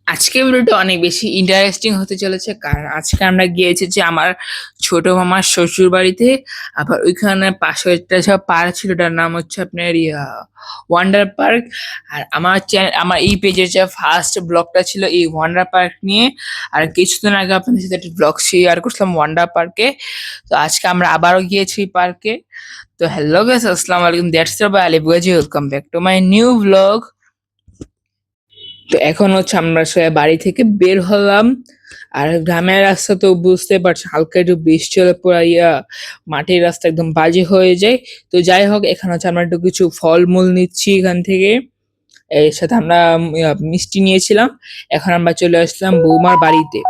আজকে ভিডিওটা অনেক বেশি ইন্টারেস্টিং হতে চলেছে, কারণ আজকে আমরা গিয়েছি যে আমার ছোট মামার শ্বশুর বাড়িতে। আবার ওইখানে পাশে একটা সব পার্ক ছিল, ওটার নাম হচ্ছে আপনার ওয়ান্ডার পার্ক। আর আমার চ্যানেল, আমার এই পেজের যে ফার্স্ট ব্লগটা ছিল এই ওয়ান্ডার পার্ক নিয়ে। আর কিছুদিন আগে আপনাদের সাথে একটা ব্লগ শেয়ার করছিলাম ওয়ান্ডার পার্কে। তো আজকে আমরা আবারও গিয়েছি পার্কে। তো হ্যালো গাইস, আসসালামু আলাইকুম, that's by Alif Gazi, welcome back to my new blog. তো এখন হচ্ছে আমরা সবাই বাড়ি থেকে বের হলাম। আর গ্রামের রাস্তা তো বুঝতে পারছো, হালকা একটু বৃষ্টি হলে পুরো মাটির রাস্তা একদম বাজে হয়ে যায়। তো যাই হোক, এখানে হচ্ছে আমরা একটু কিছু ফলমূল নিচ্ছি এখান থেকে। এর সাথে আমরা মিষ্টি নিয়েছিলাম। এখন আমরা চলে আসলাম বৌমার বাড়িতে।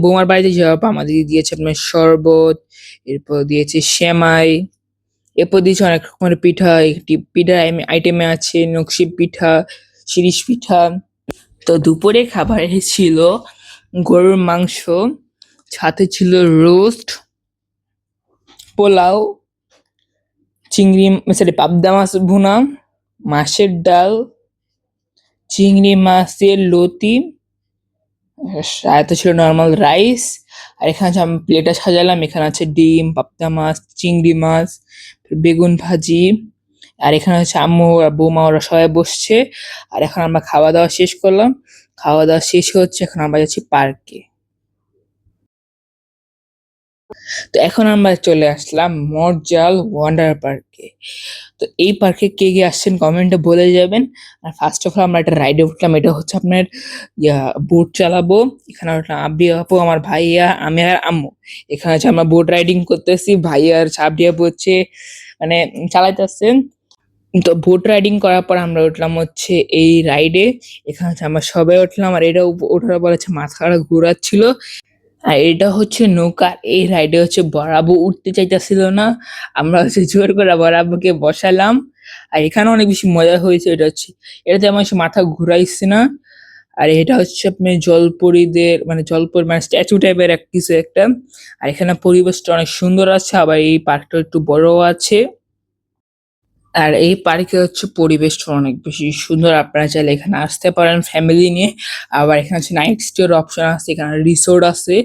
বৌমার বাড়িতে যাওয়ার আমাদের দিয়েছে আপনার শরবত, এরপর দিয়েছে সেমাই, এরপর দিয়েছে অনেক রকমের পিঠা। একটি পিঠার আইটেমে আছে নকশি পিঠা, শিরিষ পিঠা। তো দুপুরে খাবারে ছিল গরুর মাংস, সাথে ছিল রোস্ট, পোলাও, চিংড়ি সরি পাবদা মাছ ভুনা, মাছের ডাল, চিংড়ি মাছের লতি, সাথে ছিল নর্মাল রাইস। আর এখানে হচ্ছে আমি প্লেটটা সাজালাম, এখানে আছে ডিম, পাবদা মাছ, চিংড়ি মাছ, বেগুন ভাজি। আর এখানে হচ্ছে আম্মু আর বৌমা ওরা সবাই বসছে। আর এখন আমরা খাওয়া দাওয়া শেষ করলাম। খাওয়া দাওয়া শেষ হচ্ছে, এখন আমরা যাচ্ছি পার্কে। তো এখন আমরা চলে আসলাম মরজাল ওয়ান্ডার পার্কে। তো এই পার্কে কে কে আসছেন কমেন্টে বলে যাবেন। আর ফার্স্ট অফ অল আমরা একটা রাইডে উঠলাম, এটা হচ্ছে আপনার বোট চালাবো। এখানে উঠলাম আব্বি, আপু, আমার ভাইয়া, আমি আর আম্মু। এখানে হচ্ছে আমরা বোট রাইডিং করতেছি, ভাইয়ার ছাপ দিয়ে পড়ছে, মানে চালাইতেছেন। তো বোট রাইডিং করার পর আমরা উঠলাম হচ্ছে এই রাইডে। এখানে হচ্ছে আমরা সবাই উঠলাম, আর এটা ওঠার পর হচ্ছে মাথাটা ঘোরাচ্ছিল। আর এটা হচ্ছে নৌকা, এই রাইডে হচ্ছে বড়াবু উঠতে চাইতেছিল না। আমরা হচ্ছে জোর করে বড়াবুকে বসালাম। আর এখানে অনেক বেশি মজা হয়েছে। এটাতে আমার হচ্ছে মাথা ঘুরাইছে না। আর এটা হচ্ছে আপনার জলপরীদের মানে জলপরী মানে স্ট্যাচু টাইপের এক কিছু একটা। আর এখানে পরিবেশটা অনেক সুন্দর আছে, আবার এই পার্কটা একটু বড় আছে। আর এই পার্কে হচ্ছে পরিবেশটা অনেক বেশি সুন্দর, আপনারা চাইলে এখানে আসতে পারেন ফ্যামিলি নিয়ে। আবার এখানে হচ্ছে নাইট স্টে এর অপশন আছে, এখানে রিসোর্ট আছে।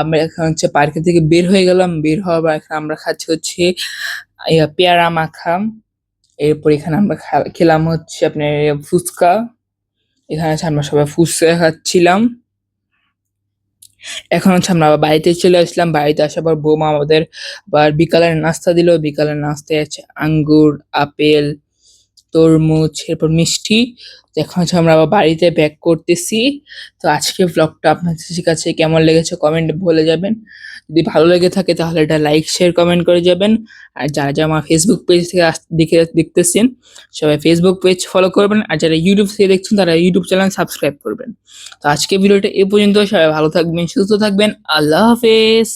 আমরা এখানে হচ্ছে পার্কে থেকে বের হয়ে গেলাম, বের হওয়ার পর এখানে আমরা খাচ্ছি হচ্ছে পেয়ারা মাখা। এরপর এখানে আমরা খেলাম হচ্ছে আপনার ফুচকা। এখানে হচ্ছে আমরা সবাই ফুচকা খাচ্ছিলাম। এখন হচ্ছে আমরা আবার বাড়িতে চলে আসলাম। বাড়িতে আসার পর বৌমা আমাদের আবার বিকালের নাস্তা দিল। বিকালের নাস্তায় আছে আঙ্গুর, আপেল, তরমুজ, এরপর মিষ্টি। তো এখন হচ্ছে আমরা আবার বাড়িতে ব্যাক করতেছি। তো আজকের ব্লগটা আপনাদের কাছে কেমন লেগেছে কমেন্টে বলে যাবেন। যদি ভালো লেগে থাকে তাহলে এটা লাইক, শেয়ার, কমেন্ট করে যাবেন। আর যারা যারা আমার ফেসবুক পেজ থেকে দেখতেছেন, সবাই ফেসবুক পেজ ফলো করবেন। আর যারা ইউটিউব থেকে দেখছেন তারা ইউটিউব চ্যানেল সাবস্ক্রাইব করবেন। তো আজকে ভিডিওটা এ পর্যন্ত। সবাই ভালো থাকবেন, সুস্থ থাকবেন। আল্লাহ হাফেজ।